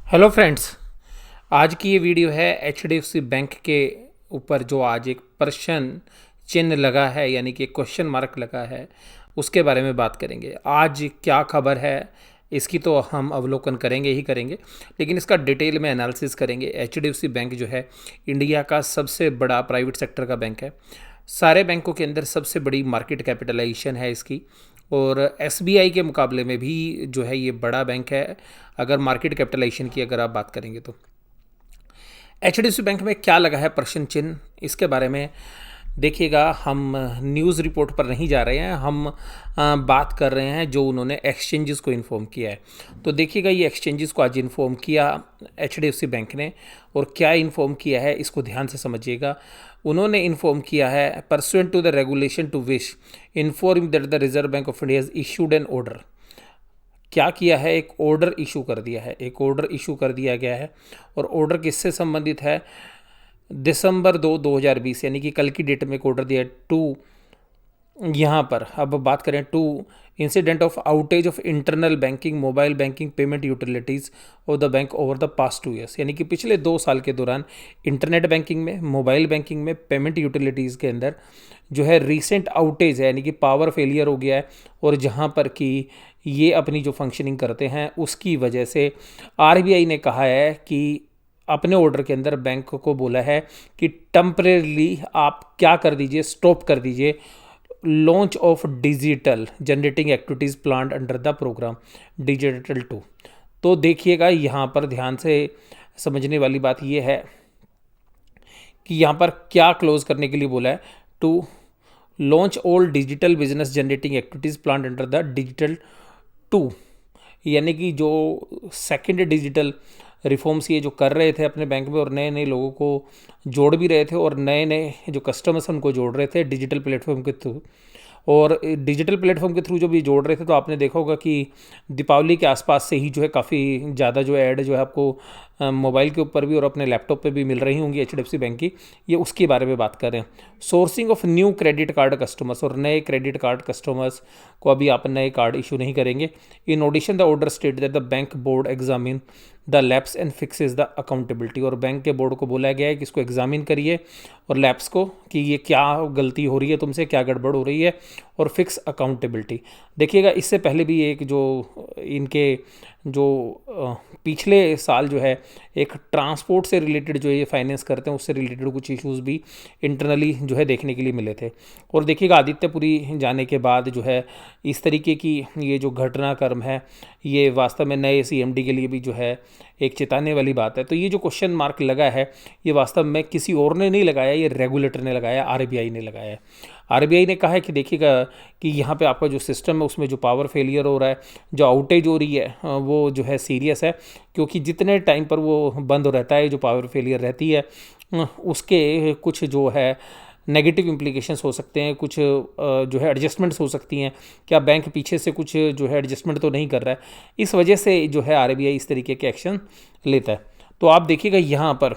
Hello friends. आज की ये वीडियो है एचडीएफसी बैंक के ऊपर जो आज एक प्रश्न चिन्ह लगा है, यानी कि क्वेश्चन मार्क लगा है, उसके बारे में बात करेंगे। आज क्या खबर है इसकी तो हम अवलोकन करेंगे ही करेंगे, लेकिन इसका डिटेल में एनालिसिस करेंगे। एचडीएफसी बैंक जो है इंडिया का सबसे बड़ा प्राइवेट सेक्टर का बैंक है। सारे बैंकों के अंदर सबसे बड़ी मार्केट कैपिटलाइजेशन है इसकी, और एसबीआई के मुकाबले में भी जो है ये बड़ा बैंक है अगर मार्केट कैपिटलाइजेशन की अगर आप बात करेंगे तो। एचडीएफसी बैंक में क्या लगा है प्रश्न चिन्ह, इसके बारे में देखिएगा। हम न्यूज़ रिपोर्ट पर नहीं जा रहे हैं, हम बात कर रहे हैं जो उन्होंने एक्सचेंजेस को इन्फॉर्म किया है। तो देखिएगा, ये एक्सचेंजेस को आज इन्फॉर्म किया एचडीएफसी बैंक ने, और क्या इन्फॉर्म किया है इसको ध्यान से समझिएगा। उन्होंने इन्फॉर्म किया है, pursuant to the regulation to wish inform that the Reserve Bank of India issued an order. क्या किया है, एक ऑर्डर इशू कर दिया है, एक ऑर्डर इशू कर दिया गया है। और ऑर्डर किससे संबंधित है? दिसंबर 2020, यानी कि कल की डेट में एक ऑर्डर दिया है टू, यहाँ पर अब बात करें two incident of outage of internal banking mobile banking payment utilities of the bank over the past 2 years. यानी कि पिछले 2 साल के दौरान इंटरनेट बैंकिंग में, मोबाइल बैंकिंग में, पेमेंट यूटिलिटीज़ के अंदर जो है रीसेंट आउटेज है, यानी कि पावर फेलियर हो गया है, और जहाँ पर कि ये अपनी जो फंक्शनिंग करते हैं उसकी वजह से आरबीआई ने कहा है कि अपने ऑर्डर के अंदर बैंक को बोला है कि टेम्परेली आप क्या कर दीजिए, स्टॉप कर दीजिए launch of digital generating activities plan under the program digital 2। तो देखिएगा, यहाँ पर ध्यान से समझने वाली बात यह है कि यहाँ पर क्या क्लोज करने के लिए बोला है, to launch all digital business generating activities plan under the digital 2। यानी कि जो सेकंड डिजिटल रिफॉर्म्स ये जो कर रहे थे अपने बैंक में, और नए नए लोगों को जोड़ भी रहे थे, और नए नए जो कस्टमर्स उनको जोड़ रहे थे डिजिटल प्लेटफॉर्म के थ्रू। और डिजिटल प्लेटफॉर्म के थ्रू जो भी जोड़ रहे थे, तो आपने देखा होगा कि दीपावली के आसपास से ही जो है काफ़ी ज़्यादा जो ऐड जो है आपको मोबाइल के ऊपर भी और अपने लैपटॉप पे भी मिल रही होंगी एचडीएफसी बैंक की। ये उसके बारे में बात करें। Sourcing of new credit card customers, और नए क्रेडिट कार्ड कस्टमर्स को अभी आप नए कार्ड इशू नहीं करेंगे। In addition the order state that the bank board examine the lapse and fixes the accountability. और बैंक के बोर्ड को बोला गया है कि इसको एग्जामिन करिए और लैप्स को, कि ये क्या गलती हो रही है तुमसे, क्या गड़बड़ हो रही है, और फिक्स अकाउंटेबिलिटी। देखिएगा, इससे पहले भी एक जो इनके जो पिछले साल जो है एक ट्रांसपोर्ट से रिलेटेड जो ये फाइनेंस करते हैं उससे रिलेटेड कुछ इश्यूज भी इंटरनली जो है देखने के लिए मिले थे। और देखिएगा, आदित्यपुरी जाने के बाद जो है इस तरीके की ये जो घटनाक्रम है, ये वास्तव में नए सीएमडी के लिए भी जो है एक चेताने वाली बात है। तो ये जो क्वेश्चन मार्क लगा है, ये वास्तव में किसी और ने नहीं लगाया, ये रेगुलेटर ने लगाया, आरबीआई ने लगाया है। आरबीआई ने कहा है कि देखिएगा कि यहाँ पे आपका जो सिस्टम है उसमें जो पावर फेलियर हो रहा है, जो आउटेज हो रही है, वो जो है सीरियस है, क्योंकि जितने टाइम पर वो बंद रहता है, जो पावर फेलियर रहती है, उसके कुछ जो है नेगेटिव इम्प्लीकेशंस हो सकते हैं, कुछ जो है एडजस्टमेंट्स हो सकती हैं। क्या बैंक पीछे से कुछ जो है एडजस्टमेंट तो नहीं कर रहा है? इस वजह से जो है आरबीआई इस तरीके के एक्शन लेता है। तो आप देखिएगा, यहाँ पर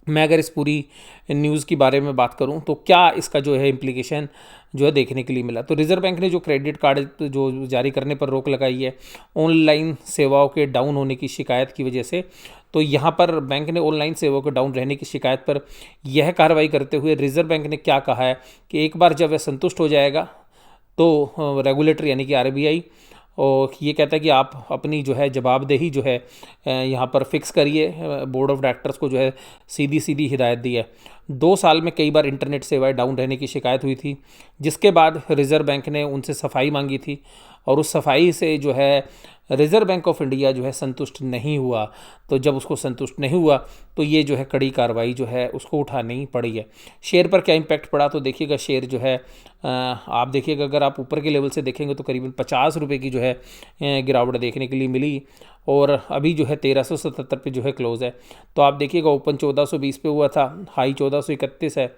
मैं अगर इस पूरी न्यूज़ के बारे में बात करूं तो क्या इसका जो है इम्प्लीकेशन जो है देखने के लिए मिला। तो रिजर्व बैंक ने जो क्रेडिट कार्ड जो जारी करने पर रोक लगाई है ऑनलाइन सेवाओं के डाउन होने की शिकायत की वजह से, तो यहाँ पर बैंक ने ऑनलाइन सेवाओं के डाउन रहने की शिकायत पर यह कार्रवाई करते हुए रिजर्व बैंक ने क्या कहा है कि एक बार जब वह संतुष्ट हो जाएगा तो रेगुलेटर यानी कि आरबीआई, और ये कहता है कि आप अपनी जो है जवाबदेही जो है यहाँ पर फिक्स करिए। बोर्ड ऑफ डायरेक्टर्स को जो है सीधी सीधी हिदायत दी है। 2 साल में कई बार इंटरनेट सेवाएं डाउन रहने की शिकायत हुई थी, जिसके बाद रिजर्व बैंक ने उनसे सफाई मांगी थी, और उस सफाई से जो है रिजर्व बैंक ऑफ इंडिया जो है संतुष्ट नहीं हुआ। तो जब उसको संतुष्ट नहीं हुआ तो ये जो है कड़ी कार्रवाई जो है उसको उठानी पड़ी है। शेयर पर क्या इम्पैक्ट पड़ा, तो देखिएगा शेयर जो है आप देखिएगा, अगर आप ऊपर के लेवल से देखेंगे तो करीबन 50 रुपये की जो है गिरावट देखने के लिए मिली, और अभी जो है 1377 पे जो है क्लोज़ है। तो आप देखिएगा, ओपन 1420 पे हुआ था, हाई 1431 है,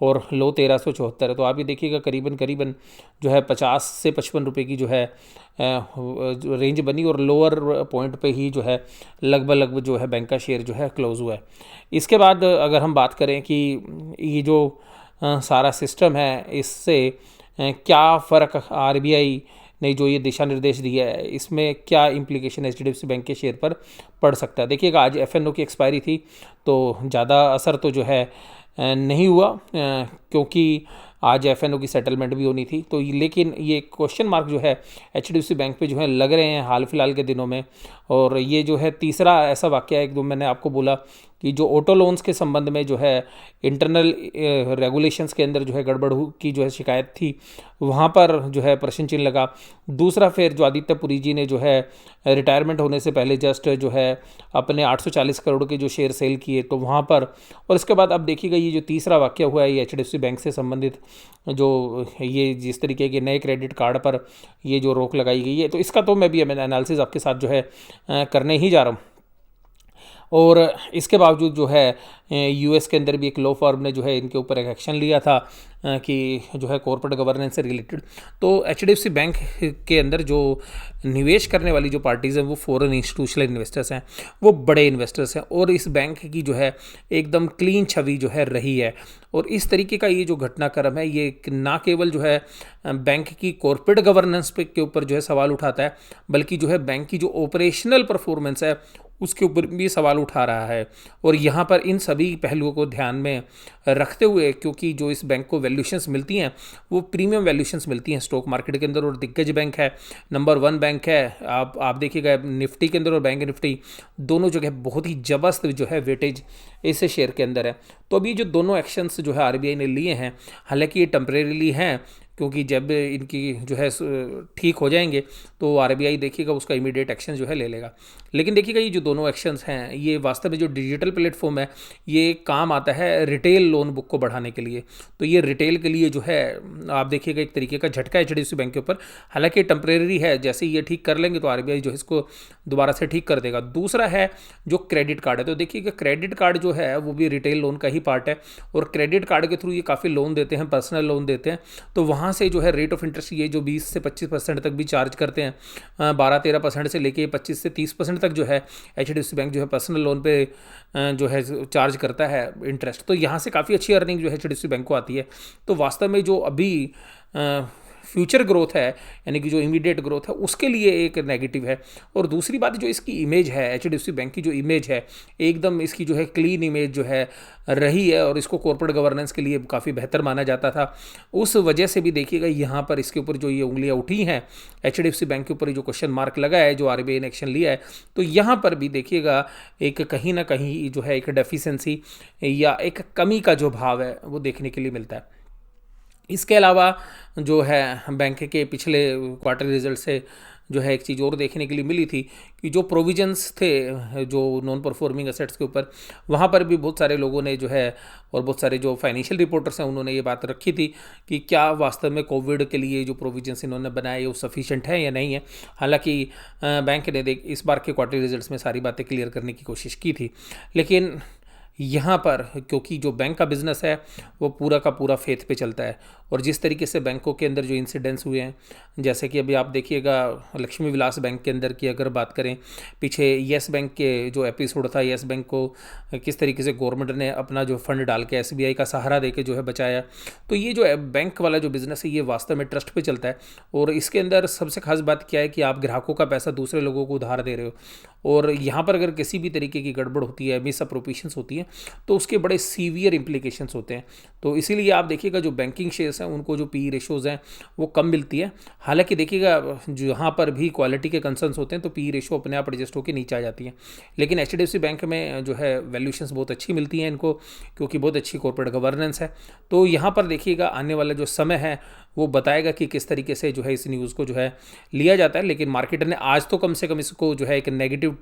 और लो 1374 है। तो आप ये देखिएगा करीबन करीबन जो है 50 से 55 रुपये की जो है रेंज बनी, और लोअर पॉइंट पे ही जो है लगभग जो है बैंक का शेयर जो है क्लोज हुआ है। इसके बाद अगर हम बात करें कि ये जो सारा सिस्टम है, इससे क्या फ़र्क आरबीआई ने जो ये दिशा निर्देश दिया है, इसमें क्या इम्प्लीकेशन एचडीएफसी बैंक के शेयर पर पड़ सकता है। देखिएगा, आज एफएनओ की एक्सपायरी थी तो ज़्यादा असर तो जो है नहीं हुआ, क्योंकि आज एफएनओ की सेटलमेंट भी होनी थी। तो लेकिन ये क्वेश्चन मार्क जो है एचडीएफसी बैंक पे जो है लग रहे हैं हाल फिलहाल के दिनों में। और ये जो है तीसरा ऐसा वाकया है, एक दो मैंने आपको बोला कि जो ऑटो लोन्स के संबंध में जो है इंटरनल रेगुलेशंस के अंदर जो है गड़बड़ की जो है शिकायत थी, वहाँ पर जो है प्रश्न चिन्ह लगा। दूसरा फिर जो आदित्य पुरी जी ने जो है रिटायरमेंट होने से पहले जस्ट जो है अपने 840 करोड़ के जो शेयर सेल किए, तो वहाँ पर। और इसके बाद अब देखिएगा, ये जो तीसरा वाकया हुआ है ये एचडीएफसी बैंक से संबंधित, जो ये जिस तरीके के नए क्रेडिट कार्ड पर ये जो रोक लगाई गई है, तो इसका तो मैं भी एनालिसिस आपके साथ जो है करने ही जा रहा हूँ। और इसके बावजूद जो है यूएस के अंदर भी एक लॉ फर्म ने जो है इनके ऊपर एक एक्शन लिया था कि जो है कॉर्पोरेट गवर्नेंस से रिलेटेड। तो एचडीएफसी बैंक के अंदर जो निवेश करने वाली जो पार्टीज़ हैं वो फॉरेन इंस्टीट्यूशनल इन्वेस्टर्स हैं, वो बड़े इन्वेस्टर्स हैं, और इस बैंक की जो है एकदम क्लीन छवि जो है रही है। और इस तरीके का ये जो घटनाक्रम है ये ना केवल जो है बैंक की कॉर्पोरेट गवर्नेंस पे के ऊपर जो है सवाल उठाता है, बल्कि जो है बैंक की जो ऑपरेशनल परफॉर्मेंस है उसके ऊपर भी सवाल उठा रहा है। और यहाँ पर इन सभी पहलुओं को ध्यान में रखते हुए, क्योंकि जो इस बैंक को वैल्यूशंस मिलती हैं वो प्रीमियम वैल्यूशंस मिलती हैं स्टॉक मार्केट के अंदर, और दिग्गज बैंक है, नंबर 1 बैंक है। आप देखिएगा निफ्टी के अंदर और बैंक निफ्टी दोनों जगह बहुत ही जबरदस्त जो है वेटेज इस शेयर के अंदर है। तो अभी जो दोनों एक्शंस जो है आरबीआई ने लिए हैं, हालांकि ये टेम्परेरीली हैं, क्योंकि जब इनकी जो है ठीक हो जाएंगे तो आरबीआई देखिएगा उसका इमीडिएट एक्शन जो है ले लेगा। लेकिन देखिएगा ये जो दोनों एक्शंस हैं ये वास्तव में जो डिजिटल प्लेटफॉर्म है ये काम आता है रिटेल लोन बुक को बढ़ाने के लिए। तो ये रिटेल के लिए जो है आप देखिएगा एक तरीके का झटका एचडीएफसी बैंक के ऊपर, हालांकि टेम्परेरी है, जैसे ये ठीक कर लेंगे तो आरबीआई जो है इसको दोबारा से ठीक कर देगा। दूसरा है जो क्रेडिट कार्ड है, तो देखिएगा क्रेडिट कार्ड जो है वो भी रिटेल लोन का ही पार्ट है, और क्रेडिट कार्ड के थ्रू ये काफ़ी लोन देते हैं, पर्सनल लोन देते हैं। तो वहाँ से जो है रेट ऑफ इंटरेस्ट ये जो 20 से 25% तक भी चार्ज करते हैं, 12-13% से लेके 25 से 30% तक जो है एचडीएफसी बैंक जो है पर्सनल लोन पे जो है चार्ज करता है इंटरेस्ट। तो यहाँ से काफ़ी अच्छी अर्निंग जो है एचडीएफसी बैंक को आती है। तो वास्तव में जो अभी फ्यूचर ग्रोथ है, यानी कि जो इमीडिएट ग्रोथ है, उसके लिए एक नेगेटिव है। और दूसरी बात जो इसकी इमेज है, एचडीएफसी बैंक की जो इमेज है एकदम इसकी जो है क्लीन इमेज जो है रही है, और इसको कॉर्पोरेट गवर्नेंस के लिए काफ़ी बेहतर माना जाता था। उस वजह से भी देखिएगा यहाँ पर इसके ऊपर जो ये उंगलियाँ उठी हैं, एचडीएफसी बैंक के ऊपर जो क्वेश्चन मार्क लगा है, जो आरबीआई ने एक्शन लिया है, तो यहाँ पर भी देखिएगा एक कहीं ना कहीं जो है एक डेफिशिएंसी या एक कमी का जो भाव है वो देखने के लिए मिलता है। इसके अलावा जो है बैंक के पिछले क्वार्टर रिजल्ट से जो है एक चीज़ और देखने के लिए मिली थी कि जो प्रोविजंस थे जो नॉन परफॉर्मिंग एसेट्स के ऊपर, वहाँ पर भी बहुत सारे लोगों ने जो है, और बहुत सारे जो फाइनेंशियल रिपोर्टर्स हैं उन्होंने ये बात रखी थी कि क्या वास्तव में कोविड के लिए जो प्रोविजंस इन्होंने बनाए वो सफिशिएंट है या नहीं है। हालांकि बैंक ने इस बार के क्वार्टर रिजल्ट्स में सारी बातें क्लियर करने की कोशिश की थी, लेकिन यहाँ पर क्योंकि जो बैंक का बिज़नेस है वो पूरा का पूरा फेथ पे चलता है, और जिस तरीके से बैंकों के अंदर जो इंसिडेंट्स हुए हैं, जैसे कि अभी आप देखिएगा लक्ष्मी विलास बैंक के अंदर की अगर बात करें, पीछे येस बैंक के जो एपिसोड था, येस बैंक को किस तरीके से गवर्नमेंट ने अपना जो फंड डाल के एसबीआई का सहारा दे के जो है बचाया। तो ये जो बैंक वाला जो बिज़नेस है ये वास्तव में ट्रस्ट पे चलता है, और इसके अंदर सबसे खास बात क्या है कि आप ग्राहकों का पैसा दूसरे लोगों को उधार दे रहे हो, और यहाँ पर अगर किसी भी तरीके की गड़बड़ होती है, मिसअप्रोप्रिएशंस होती है, तो उसके बड़े सीवियर इम्प्लीकेशंस होते हैं। तो इसीलिए आप देखिएगा जो बैंकिंग शेयर्स हैं उनको जो पी रेशोज़ हैं वो कम मिलती है। हालांकि देखिएगा जहाँ पर भी क्वालिटी के कंसर्न्स होते हैं तो पी रेशो अपने आप एडजस्ट होकर नीचे आ जाती है, लेकिन एचडीएफसी बैंक में जो है वैल्यूशंस बहुत अच्छी मिलती हैं इनको, क्योंकि बहुत अच्छी कॉर्पोरेट गवर्नेंस है। तो यहाँ पर देखिएगा आने वाला जो समय है वो बताएगा कि किस तरीके से जो है इस न्यूज़ को जो है लिया जाता है। लेकिन मार्केट ने आज तो कम से कम इसको जो है एक नेगेटिव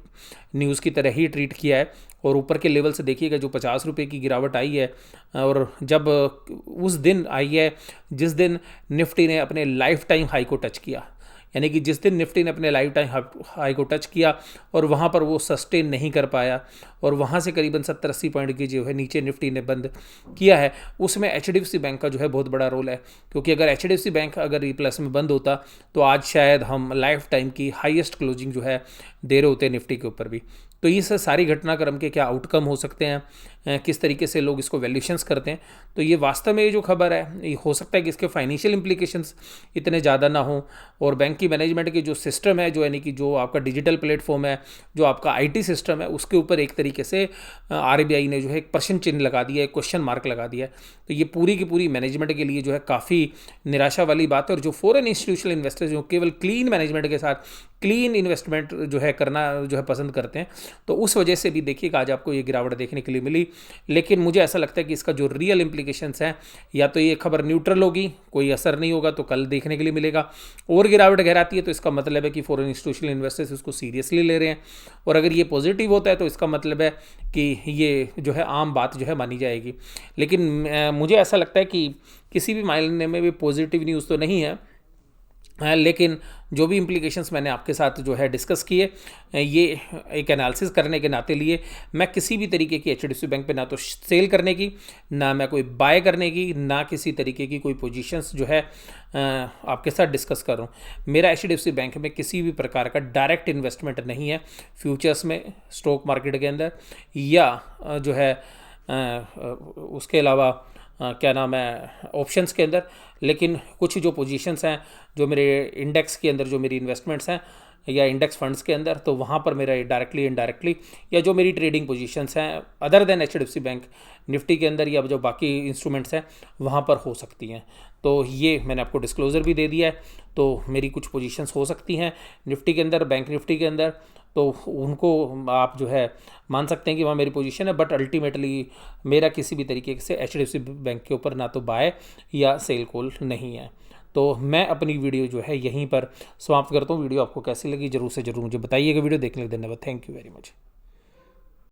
न्यूज़ की तरह ही ट्रीट किया है, और ऊपर के लेवल से देखिएगा जो 50 रुपये की गिरावट आई है, और जब उस दिन आई है जिस दिन निफ्टी ने अपने लाइफ टाइम हाई को टच किया, यानी कि जिस दिन निफ्टी ने अपने लाइफ टाइम हाई को टच किया और वहाँ पर वो सस्टेन नहीं कर पाया, और वहाँ से करीबन 70-80 पॉइंट की जो है नीचे निफ्टी ने बंद किया है, उसमें एचडीएफसी बैंक का जो है बहुत बड़ा रोल है। क्योंकि अगर एचडीएफसी बैंक अगर प्लस में बंद होता तो आज शायद हम लाइफ टाइम की हाईएस्ट क्लोजिंग जो है दे रहे होते निफ्टी के ऊपर भी। तो इस सारी घटनाक्रम के क्या आउटकम हो सकते हैं, किस तरीके से लोग इसको वैल्यूशंस करते हैं, तो ये वास्तव में ये जो खबर है ये हो सकता है कि इसके फाइनेंशियल इम्प्लीकेशंस इतने ज़्यादा ना हो, और बैंक की मैनेजमेंट के जो सिस्टम है, जो यानी कि जो आपका डिजिटल प्लेटफॉर्म है, जो आपका आईटी सिस्टम है, उसके ऊपर एक तरीके से आरबीआई ने जो है एक प्रश्न चिन्ह लगा दिया है, क्वेश्चन मार्क लगा दिया है। तो ये पूरी की पूरी मैनेजमेंट के लिए जो है काफ़ी निराशा वाली बात है। और जो फॉरेन इंस्टीट्यूशनल इन्वेस्टर्स जो केवल क्लीन मैनेजमेंट के साथ क्लीन इन्वेस्टमेंट जो है करना जो है पसंद करते हैं, तो उस वजह से भी देखिए कि आज आपको ये गिरावट देखने के लिए मिली। लेकिन मुझे ऐसा लगता है कि इसका जो रियल इंप्लीकेशंस हैं, या तो ये खबर न्यूट्रल होगी, कोई असर नहीं होगा, तो कल देखने के लिए मिलेगा, और गिरावट गहराती है तो इसका मतलब है कि फॉरेन इंस्टीट्यूशनल इन्वेस्टर्स इसको सीरियसली ले रहे हैं। और अगर ये पॉजिटिव होता है तो इसका मतलब है कि ये जो है आम बात जो है मानी जाएगी। लेकिन मुझे ऐसा लगता है कि किसी भी मायने में भी पॉजिटिव न्यूज़ तो नहीं है, लेकिन जो भी इम्प्लीकेशंस मैंने आपके साथ जो है डिस्कस किए, ये एक एनालिसिस करने के नाते लिए, मैं किसी भी तरीके की एचडीएफसी बैंक पे ना तो सेल करने की, ना मैं कोई बाय करने की, ना किसी तरीके की कोई पोजीशंस जो है आपके साथ डिस्कस कर रहा हूँ। मेरा एचडीएफसी बैंक में किसी भी प्रकार का डायरेक्ट इन्वेस्टमेंट नहीं है फ्यूचर्स में, स्टॉक मार्केट के अंदर, या जो है उसके अलावा क्या नाम है ऑप्शंस के अंदर। लेकिन कुछ जो पोजीशंस हैं जो मेरे इंडेक्स के अंदर, जो मेरी इन्वेस्टमेंट्स हैं या इंडेक्स फंड्स के अंदर, तो वहाँ पर मेरा डायरेक्टली इनडायरेक्टली, या जो मेरी ट्रेडिंग पोजीशंस हैं other than HDFC bank, Nifty के अंदर या जो बाकी इंस्ट्रूमेंट्स हैं वहाँ पर हो सकती हैं। तो ये मैंने आपको डिस्क्लोज़र भी दे दिया है। तो मेरी कुछ पोजीशंस हो सकती हैं निफ्टी के अंदर, बैंक निफ्टी के अंदर, तो उनको आप जो है मान सकते हैं कि वहाँ मेरी पोजीशन है। बट अल्टीमेटली मेरा किसी भी तरीके से एचडीएफसी बैंक के ऊपर ना तो बाय या सेल कॉल नहीं है। तो मैं अपनी वीडियो जो है यहीं पर समाप्त करता हूँ। वीडियो आपको कैसी लगी ज़रूर से ज़रूर मुझे बताइएगा। वीडियो देखने के लिए धन्यवाद। Thank you very much.